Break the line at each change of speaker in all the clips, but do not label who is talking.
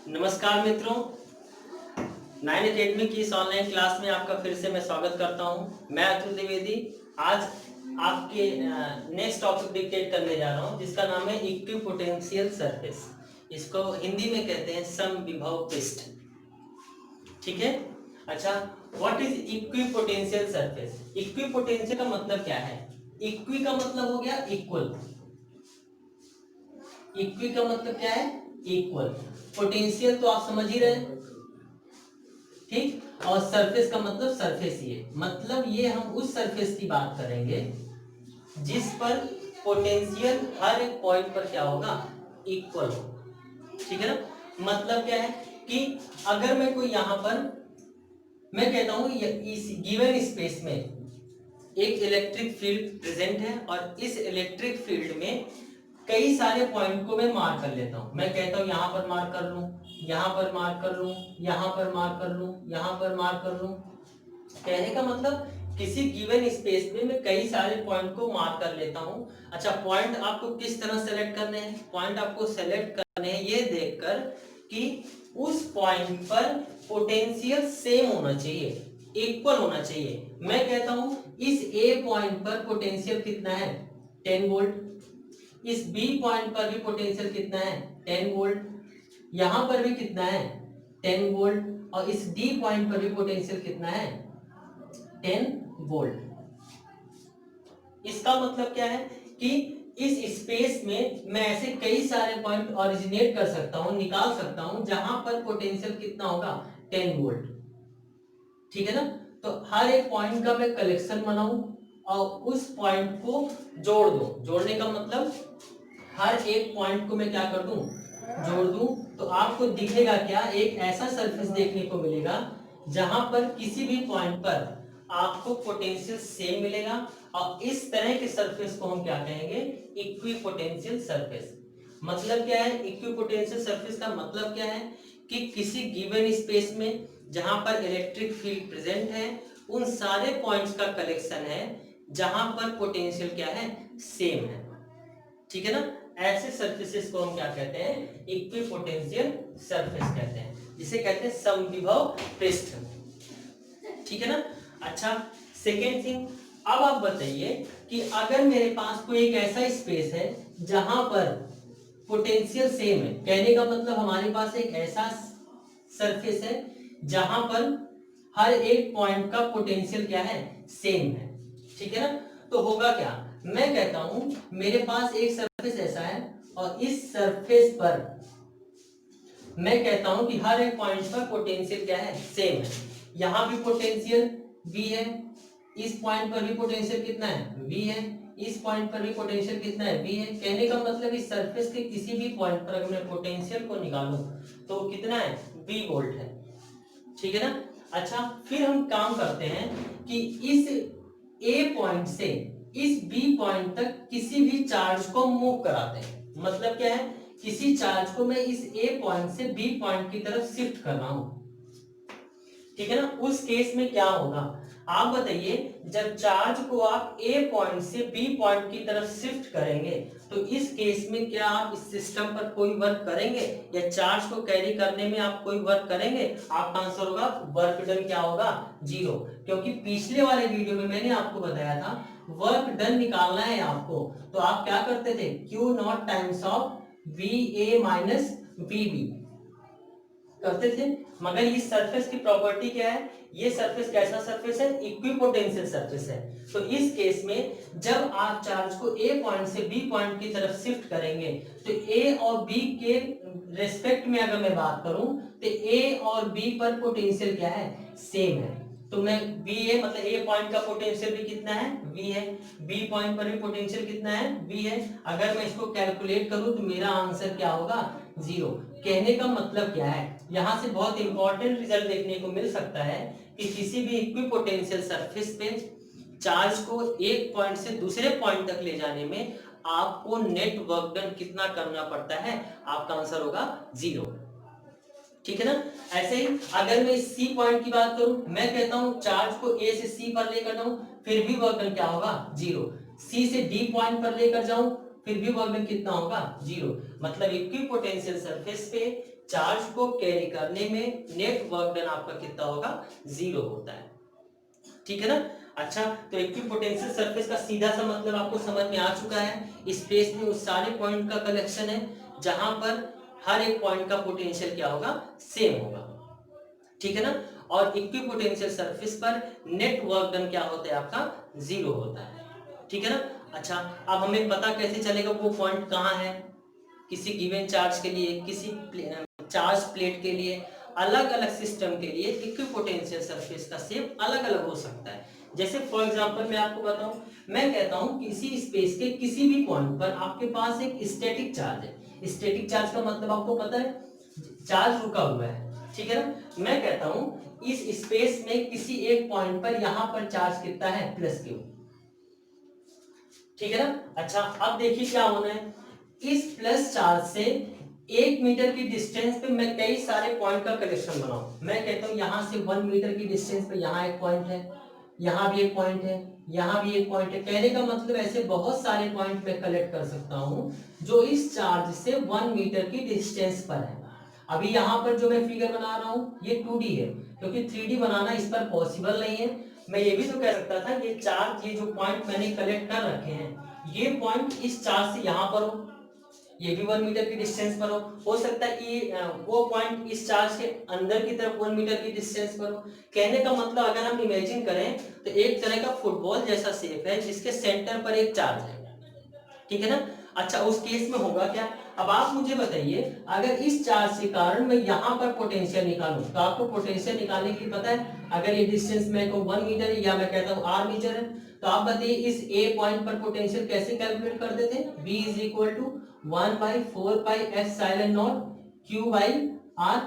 नमस्कार मित्रों, nine academy की इस ऑनलाइन क्लास में आपका फिर से मैं स्वागत करता हूं। मैं अतुल द्विवेदी आज आपके नेक्स्ट टॉपिक डिक्टेट करने जा रहा हूं, जिसका नाम है इक्विपोटेंशियल सरफेस। इसको हिंदी में कहते हैं समविभव पृष्ठ। ठीक है। अच्छा, what is equipotential surface? Equipotential का मतलब क्या है? इक्वी का मतलब हो गया इक्वल। इक्वी का मतलब क्या है? इक्वल। पोटेंशियल तो आप समझ ही रहे हैं, ठीक। और सरफेस का मतलब सरफेस ही है। मतलब ये हम उस सरफेस की बात करेंगे जिस पर पोटेंशियल हर एक पॉइंट पर क्या होगा? इक्वल हो। ठीक है ना। मतलब क्या है कि अगर मैं कोई यहां पर मैं कहता हूं इस गिवन स्पेस में एक इलेक्ट्रिक फील्ड प्रेजेंट है और इस इलेक्ट्रिक फील्ड में कई सारे पॉइंट को मैं मार्क कर लेता हूं। मैं कहता हूं यहां पर मार्क कर लूं, यहां पर मार्क कर लूं, यहां पर मार्क कर लूं, यहां पर मार्क कर लूं। कहने का मतलब किसी गिवन स्पेस में मैं कई सारे पॉइंट को मार्क कर लेता हूं। अच्छा, पॉइंट आपको किस तरह सेलेक्ट करने हैं? पॉइंट आपको सेलेक्ट करने हैं ये देखकर कि उस पॉइंट पर पोटेंशियल सेम होना चाहिए, इक्वल होना चाहिए। मैं कहता हूं इस ए पॉइंट पर पोटेंशियल कितना है? 10 वोल्ट। इस बी पॉइंट पर भी पोटेंशियल कितना है? 10 वोल्ट। यहां पर भी कितना है? 10 वोल्ट। और इस डी पॉइंट पर भी पोटेंशियल कितना है? 10 वोल्ट। इसका मतलब क्या है कि इस स्पेस में मैं ऐसे कई सारे पॉइंट ओरिजिनेट कर सकता हूं, निकाल सकता हूं, जहां पर पोटेंशियल कितना होगा? 10 वोल्ट। ठीक है ना। तो हर एक पॉइंट का मैं कलेक्शन बनाऊं और उस पॉइंट को जोड़ दूं। जोड़ने का मतलब हर एक पॉइंट को मैं क्या कर दूं? जोड़ दूं। तो आपको दिखेगा क्या? एक ऐसा सरफेस देखने को मिलेगा जहां पर किसी भी पॉइंट पर आपको पोटेंशियल सेम मिलेगा। और इस तरह के सरफेस को हम क्या कहेंगे? Equipotential surface. मतलब क्या है इक्विपोटेंशियल सरफेस का? मतलब क्या है कि किसी गिवन स्पेस में जहां पर इलेक्ट्रिक फील्ड प्रेजेंट है, उन सारे पॉइंट्स का कलेक्शन है जहां पर पोटेंशियल क्या है? सेम है। ठीक है ना। ऐसे सरफेसेस को हम क्या कहते हैं? इक्विपोटेंशियल सरफेस कहते हैं, जिसे कहते हैं समविभव पृष्ठ। ठीक है ना। अच्छा, सेकेंड थिंग, अब आप बताइए कि अगर मेरे पास कोई एक ऐसा स्पेस है जहां पर पोटेंशियल सेम है। कहने का मतलब हमारे पास एक ऐसा सरफेस है जहां पर हर एक पॉइंट का पोटेंशियल क्या है? सेम है। ठीक है ना। तो होगा क्या? मैं कहता हूं मेरे पास एक सरफेस ऐसा है और इस सरफेस पर मैं कहता हूं कि हर एक पॉइंट पर पोटेंशियल क्या है? सेम है। यहां भी पोटेंशियल V है, इस पॉइंट पर भी पोटेंशियल कितना है? V है। इस पॉइंट पर भी पोटेंशियल कितना है? V है। कहने का मतलब इस सरफेस के किसी भी पॉइंट पर अगर मैं पोटेंशियल को निकालूं तो कितना है? V वोल्ट है। ठीक है ना। अच्छा, फिर हम काम करते हैं कि इस A पॉइंट से इस B पॉइंट तक किसी भी चार्ज को मूव कराते हैं। मतलब क्या है? किसी चार्ज को मैं इस A पॉइंट से B पॉइंट की तरफ शिफ्ट कर रहा हूं। ठीक है ना। उस केस में क्या होगा आप बताइए? जब चार्ज को आप A पॉइंट से B पॉइंट की तरफ शिफ्ट करेंगे तो इस केस में क्या आप इस सिस्टम पर कोई वर्क करेंगे या चार्ज को कैरी करने में आप कोई वर्क करेंगे? आपका आंसर होगा वर्क डन क्या होगा? 0। क्योंकि पिछले वाले वीडियो में मैंने आपको बताया था वर्क डन निकालना है आपको, तो आप क्या करते थे? Q not times of VA minus VB करते थे। मगर इस सरफेस की प्रॉपर्टी क्या है? ये सरफेस कैसा सरफेस है? इक्विपोटेंशियल सरफेस है। तो इस केस में जब आप चार्ज को A पॉइंट से B पॉइंट की तरफ शिफ्ट करेंगे तो A और B के रेस्पेक्ट में अगर मैं बात करूं तो A और B पर पोटेंशियल क्या है? सेम है। तो मैं B है मतलब A पॉइंट का पोटेंशियल भी कितना है? V है। B पॉइंट पर भी पोटेंशियल कितना है? V है। अगर मैं इसको कैलकुलेट करूं तो मेरा आंसर क्या होगा? 0। कहने का मतलब क्या है, यहां से बहुत इंपॉर्टेंट रिजल्ट देखने को मिल सकता है कि किसी भी इक्विपोटेंशियल सरफेस पे चार्ज को एक पॉइंट से दूसरे पॉइंट तक ले जाने में आपको नेट वर्क डन कितना करना पड़ता है, आपका आंसर होगा 0। ठीक है ना। ऐसे ही अगर मैं इस सी पॉइंट की बात करूं, मैं कहता हूं चार्ज को ए से सी पर लेकर जाऊं, फिर भी वर्क डन क्या होगा 0। सी से डी पॉइंट पर लेकर जाऊं, फिर भी वर्क डन कितना होगा 0। मतलब इक्विपोटेंशियल सरफेस पे चार्ज को कैरी करने में नेट वर्क डन आपका कितना होगा 0 होता है। ठीक है ना। अच्छा, तो इक्विपोटेंशियल सरफेस का सीधा सा मतलब आपको समझ में आ चुका है। स्पेस में उस सारे पॉइंट का कलेक्शन है जहां पर हर एक पॉइंट का पोटेंशियल क्या होगा, सेम होगा। ठीक है ना। और इक्विपोटेंशियल सरफेस पर नेट वर्क डन क्या होता है, आपका 0 होता है। ठीक है ना। अच्छा, अब हमें पता कैसे चलेगा वो पॉइंट कहाँ है। किसी गिवन चार्ज के लिए, किसी चार्ज प्लेट के लिए, अलग अलग सिस्टम के लिए इक्विपोटेंशियल सरफेस का शेप अलग अलग हो सकता है। जैसे फॉर एग्जांपल मैं आपको बताऊं, मैं कहता हूं किसी स्पेस के किसी भी पॉइंट पर आपके पास एक स्टैटिक चार्ज है। स्टैटिक चार्ज का मतलब आपको पता है, चार्ज रुका हुआ है। ठीक है ना। मैं कहता हूं इस स्पेस में किसी एक पॉइंट पर यहां पर चार्ज कितना है, +q। ठीक है ना। अच्छा, अब देखिए क्या होना है, इस प्लस चार्ज से 1 मीटर की डिस्टेंस पे मैं कई सारे पॉइंट का कलेक्शन बनाऊं। मैं कहता हूं यहां से 1 मीटर की डिस्टेंस पे यहाँ एक पॉइंट है, यहाँ भी एक पॉइंट है, यहाँ भी एक पॉइंट है। कहने का मतलब ऐसे बहुत सारे पॉइंट मैं कलेक्ट कर सकता हूं जो इस चार्ज से 1 मीटर की डिस्टेंस पर है। अभी यहाँ पर जो मैं फिगर बना रहा हूँ ये 2D है, क्योंकि 3D बनाना इस पर पॉसिबल नहीं है। मैं ये भी तो कह सकता था ये चार्ज, ये जो पॉइंट मैंने कलेक्ट कर रखे हैं, ये पॉइंट इस चार्ज से यहाँ पर हो, ये भी 1 मीटर की डिस्टेंस पर हो सकता है कि वो पॉइंट इस चार्ज के अंदर की तरफ 1 मीटर की डिस्टेंस पर हो। कहने का मतलब अगर हम इमेजिन करें तो एक तरह का फुटबॉल जैसा शेप है जिसके सेंटर पर एक चार्ज है। ठीक है ना। अच्छा, उस केस में होगा क्या, अब आप मुझे बताइए, अगर इस चार्ज के कारण मैं यहाँ पर पोटेंशियल निकालूं तो आपको पोटेंशियल निकालने के लिए पता है, अगर ये डिस्टेंस मैं को 1 मीटर है या मैं कहता हूँ r मीटर है, तो आप बताइए इस a पॉइंट पर पोटेंशियल कैसे कैलकुलेट कर देते हैं। b is equal to 1/4πε0 q/r,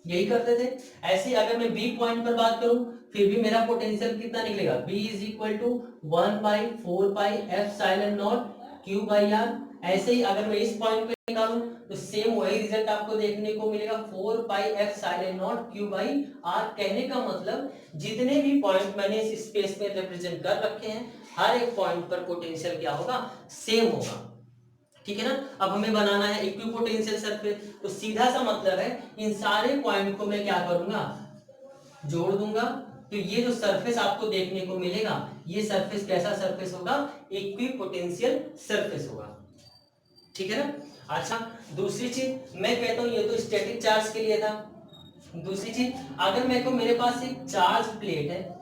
यही करते थे। ऐसे अगर मैं b पॉइंट पर बात करूं फिर भी मेरा पोटेंशियल कितना निकलेगा, b is equal to 1/4πε0 q/r। ऐसे ही अगर मैं इस पॉइंट पे निकालूं तो सेम वही रिजल्ट आपको देखने को मिलेगा 4πε0 q/r। कहने का मतलब जितने भी पॉइंट मैंने इस स्पेस में रिप्रेजेंट कर रखे हैं, हर एक पॉइंट पर पोटेंशियल क्या होगा, सेम होगा। ठीक है ना। अब हमें बनाना है इक्विपोटेंशियल सरफेस, तो सीधा सा मतलब है इन सारे पॉइंट को मैं क्या करूंगा, जोड़ दूंगा। तो ये जो सरफेस आपको देखने को मिलेगा, ये सरफेस कैसा सरफेस होगा, इक्विपोटेंशियल सरफेस होगा। ठीक है ना। अच्छा, दूसरी चीज मैं कहता हूं, ये तो स्टैटिक चार्ज के लिए था। दूसरी चीज, अगर मेरे पास एक चार्ज प्लेट है,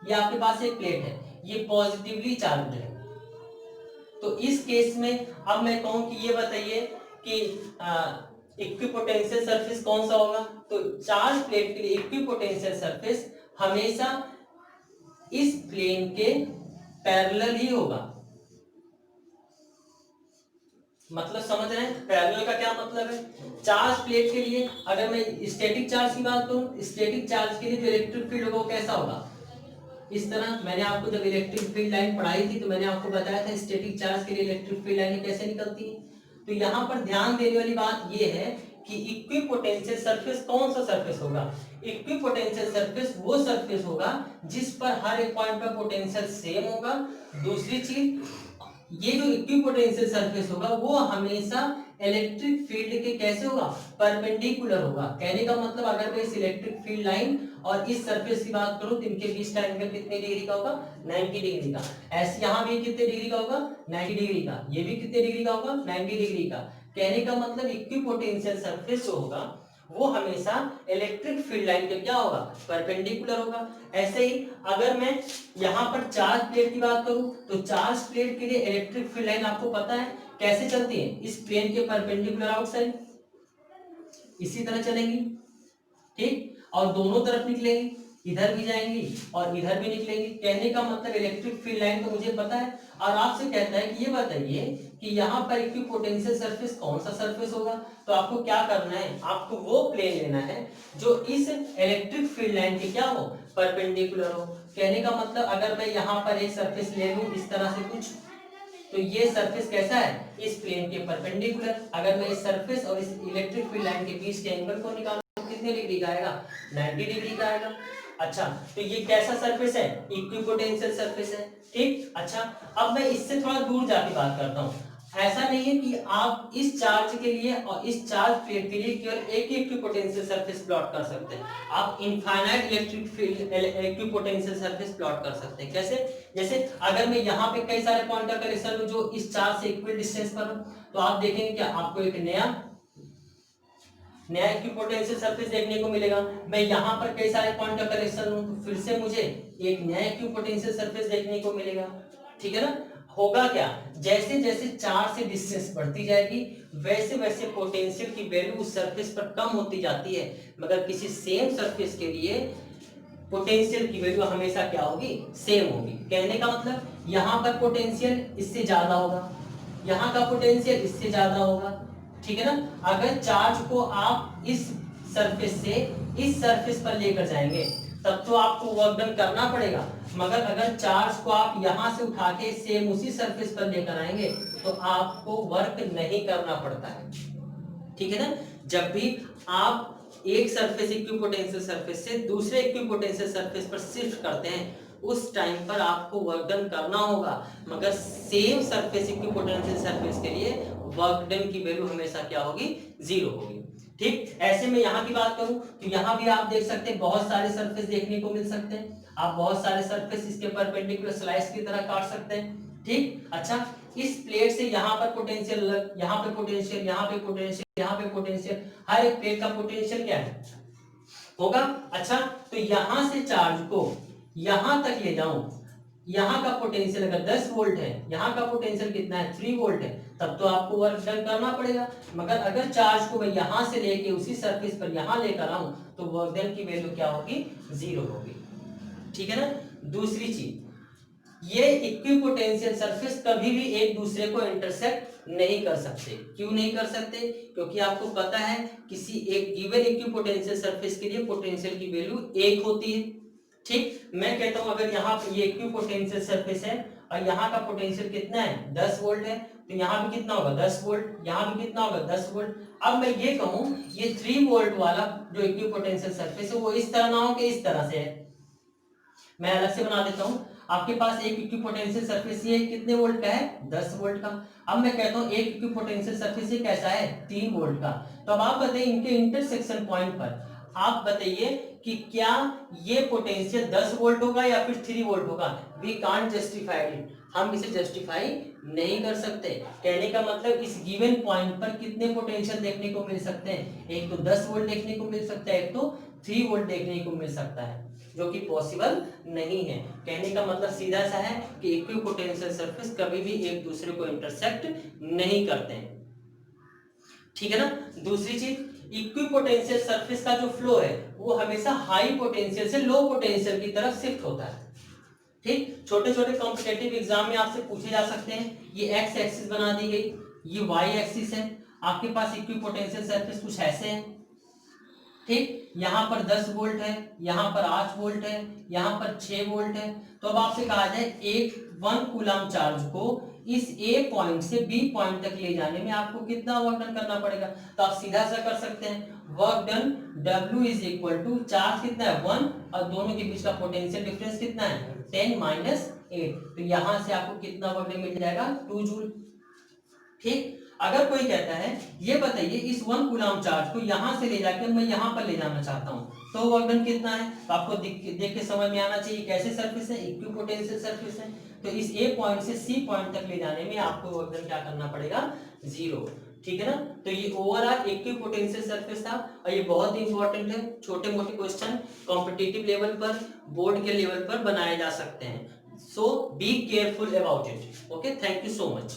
ये आपके पास एक प्लेट है, ये पॉजिटिवली चार्ज है, तो इस केस में अब मैं कहूं कि ये बताइए कि इक्विपोटेंशियल सरफेस कौन सा होगा। तो चार्ज प्लेट के लिए इक्विपोटेंशियल सरफेस हमेशा इस प्लेन के पैरेलल ही होगा। मतलब समझ रहे हैं पैरेलल का क्या मतलब है। चार्ज प्लेट के लिए अगर मैं स्टैटिक चार्ज की बात करूं, स्टैटिक चार्ज के लिए जो इलेक्ट्रिक फील्ड होगा वो कैसा होगा, इस तरह। मैंने आपको जब इलेक्ट्रिक फील्ड लाइन पढ़ाई थी तो मैंने आपको बताया था स्टैटिक चार्ज के लिए इलेक्ट्रिक फील्ड लाइन कैसे निकलती है। तो यहाँ पर ध्यान देने वाली बात ये है कि इक्विपोटेंशियल सरफेस कौन सा सरफेस होगा। इक्विपोटेंशियल सरफेस वो सरफेस होगा जिस पर हर एक पॉइंट पर पोटेंशियल सेम होगा। दूसरी चीज, ये जो इक्विपोटेंशियल सरफेस होगा वो हमेशा इलेक्ट्रिक फील्ड के कैसे होगा, परपेंडिकुलर होगा। कहने का मतलब अगर मैं इस इलेक्ट्रिक फील्ड लाइन और इस सरफेस की बात करूं तो इनके बीच का एंगल कितने डिग्री का होगा, 90 डिग्री का। ऐसे यहाँ भी कितने डिग्री का होगा, 90 डिग्री का। ये भी कितने डिग्री का होगा, 90 डिग्री का। कहने का मतलब इक्विपोटेंशियल सरफेस जो होगा वो हमेशा इलेक्ट्रिक फील्ड लाइन के क्या होगा, परपेंडिकुलर होगा। ऐसे ही अगर मैं यहाँ पर चार्ज प्लेट की बात करूं तो चार्ज प्लेट के लिए इलेक्ट्रिक फील्ड लाइन आपको पता है कैसे चलती है, इस प्लेन के परपेंडिकुलर आउटसाइड इसी तरह चलेंगी। ठीक, और दोनों तरफ निकलेंगी। इधर भी जाएंगी और इधर भी निकलेंगी। कहने का मतलब इलेक्ट्रिक फील्ड लाइन तो मुझे पता है, और आपसे कहता है कि ये बताइए कि यहाँ पर इक्विपोटेंशियल सरफेस कौन सा सरफेस होगा। तो आपको क्या करना है, आपको वो प्लेन लेना है जो इस इलेक्ट्रिक फील्ड लाइन के क्या हो, परपेंडिकुलर हो। कहने का मतलब अगर मैं यहाँ पर एक सरफेस ले लूं इस तरह से कुछ, तो ये सरफेस कैसा है, इस प्लेन के परपेंडिकुलर। अगर मैं इस सरफेस और इस इलेक्ट्रिक फील्ड लाइन के बीच के एंगल को निकालूं तो कितने डिग्री का आएगा, 90 डिग्री का आएगा। अच्छा, तो ये कैसा सरफेस है, इक्विपोटेंशियल सरफेस है। ठीक, अच्छा अब मैं इससे थोड़ा दूर जाके बात करता हूँ। ऐसा नहीं है कि आप इस चार्ज के लिए और इस चार्ज प्लेट के लिए केवल एक ही इक्विपोटेंशियल सरफेस प्लॉट कर सकते हैं, आप infinite electric field equipotential surface plot कर सकते हैं। कैसे, जैसे अगर मैं यहाँ पे कई सारे पॉइंट का कलेक्शन लूं जो इस चार्ज से इक्वल डिस्टेंस पर हो, तो आप देखेंगे क्या, आपको एक नया इक्विपोटेंशियल सरफेस देखने को मिलेगा। मैं यहाँ पर कई सारे पॉइंट का कलेक्शन लूं तो फिर से मुझे एक नया इक्विपोटेंशियल सरफेस देखने को मिलेगा। ठीक है ना, होगा क्या, जैसे जैसे चार्ज से डिस्टेंस बढ़ती जाएगी वैसे वैसे पोटेंशियल की वैल्यू उस सरफेस पर कम होती जाती है, मगर किसी सेम सरफेस के लिए पोटेंशियल की वैल्यू हमेशा क्या होगी, सेम होगी। कहने का मतलब यहाँ पर पोटेंशियल इससे ज्यादा होगा, यहाँ का पोटेंशियल इससे ज्यादा होगा। ठीक है ना, अगर चार्ज को आप इस सरफेस से इस सरफेस पर लेकर जाएंगे तब तो आपको वर्क डन करना पड़ेगा, मगर अगर चार्ज को आप यहां से उठा के सेम उसी सरफेस पर लेकर आएंगे तो आपको वर्क नहीं करना पड़ता है। ठीक है ना, जब भी आप एक सरफेस इक्विपोटेंशियल सरफेस से दूसरे इक्विपोटेंशियल सरफेस पर शिफ्ट करते हैं उस टाइम पर आपको वर्क डन करना होगा, मगर सेम सरफेस इक्विपोटेंशियल सरफेस के लिए वर्क डन की वैल्यू हमेशा क्या होगी, जीरो होगी। ठीक, ऐसे में यहाँ की बात करूं तो यहाँ भी आप देख सकते हैं बहुत सारे सरफेस देखने को मिल सकते हैं, आप बहुत सारे सरफेस इसके परपेंडिकुलर स्लाइस की तरह काट सकते हैं। ठीक, अच्छा इस प्लेट से यहाँ पर पोटेंशियल अलग, यहाँ पे पोटेंशियल, यहाँ पे पोटेंशियल, यहाँ पे पोटेंशियल, हर एक प्लेट का पोटेंशियल क्या है होगा। अच्छा, तो यहां से चार्ज को यहां तक ले जाऊं, यहाँ का पोटेंशियल अगर 10 वोल्ट है, यहाँ का पोटेंशियल कितना है, 3 वोल्ट है, तब तो आपको वर्क डन करना पड़ेगा। मगर अगर चार्ज को मैं यहाँ से लेके उसी सरफेस पर यहाँ लेकर आऊं तो वर्क डन की वैल्यू क्या होगी, जीरो होगी। ठीक है ना, दूसरी चीज, ये इक्विपोटेंशियल सरफेस कभी भी एक दूसरे को इंटरसेक्ट नहीं कर सकते। क्यों नहीं कर सकते, क्योंकि आपको पता है किसी एक गिवन इक्विपोटेंशियल सरफेस के लिए पोटेंशियल की वैल्यू एक होती है। ठीक, मैं कहता हूं अगर यहाँ पे ये इक्विपोटेंशियल सरफेस है और यहाँ का पोटेंशियल कितना है, 10 वोल्ट है, तो यहाँ भी कितना होगा, 10 वोल्ट, यहाँ भी कितना होगा, 10 वोल्ट। अब मैं ये कहूं ये 3 वोल्ट वाला जो इक्विपोटेंशियल सरफेस है वो इस तरह ना हो कि इस तरह से है, मैं अलग से बना देता हूं। आपके पास एक इक्विपोटेंशियल सरफेस ये कितने वोल्ट का है, 10 वोल्ट का। अब मैं कहता हूं एक इक्विपोटेंशियल सरफेस ये कैसा है, 3 वोल्ट का। तो अब आप बताइए इनके इंटरसेक्शन पॉइंट पर आप बताइए कि क्या ये पोटेंशियल 10 वोल्ट होगा या फिर 3 वोल्ट होगा। वी कांट जस्टिफाई इट, हम इसे जस्टिफाई नहीं कर सकते। कहने का मतलब इस गिवन पॉइंट पर कितने पोटेंशियल देखने को मिल सकते हैं, एक तो 10 वोल्ट देखने को मिल सकता है, एक तो 3 वोल्ट देखने को मिल सकता है, जो कि पॉसिबल नहीं है। कहने का मतलब सीधा सा है कि इक्विपोटेंशियल सरफेस कभी भी एक दूसरे को इंटरसेक्ट नहीं करते हैं। ठीक है ना, दूसरी चीज, इक्विपोटेंशियल सरफेस का जो फ्लो है वो हमेशा हाई पोटेंशियल से लो पोटेंशियल की तरफ शिफ्ट होता है। ठीक, छोटे छोटे कॉम्पिटिटिव एग्जाम में आपसे पूछे जा सकते हैं। ये एक्स एक्सिस बना दी गई, ये वाई एक्सिस है, आपके पास इक्विपोटेंशियल सरफेस कुछ ऐसे है। ठीक, यहाँ पर 10 वोल्ट है, यहाँ पर 8 वोल्ट है, यहाँ पर 6 वोल्ट है। तो अब आपसे कहा जाए एक 1 कूलम चार्ज को इस ए पॉइंट से बी पॉइंट तक ले जाने में आपको कितना वर्क डन करना पड़ेगा। तो आप सीधा सा कर सकते हैं, work done W is equal to charge कितना है 1 और दोनों के बीच का पोटेंशियल डिफरेंस कितना है 10 माइनस 8। तो यहां से आपको कितना वर्क डन मिल जाएगा 2 जूल। ठीक, अगर कोई कहता है ये बताइए इस 1 कूलम चार्ज को यहां से ले जाके मैं यहां पर ले जाना चाहता हूं तो वर्क डन कितना है, तो आपको देख के समझ में आना चाहिए कैसे सरफेस है, इक्विपोटेंशियल सरफेस है। तो इस ए पॉइंट से सी पॉइंट तक ले जाने में आपको वर्क डन क्या करना पड़ेगा, 0। ठीक है ना, तो ये ओवरऑल इक्विपोटेंशियल सरफेस था और ये बहुत ही इंपॉर्टेंट है। छोटे मोटे क्वेश्चन कॉम्पिटिटिव लेवल पर, बोर्ड के लेवल पर बनाए जा सकते हैं। So be careful about it. Okay, thank you so much.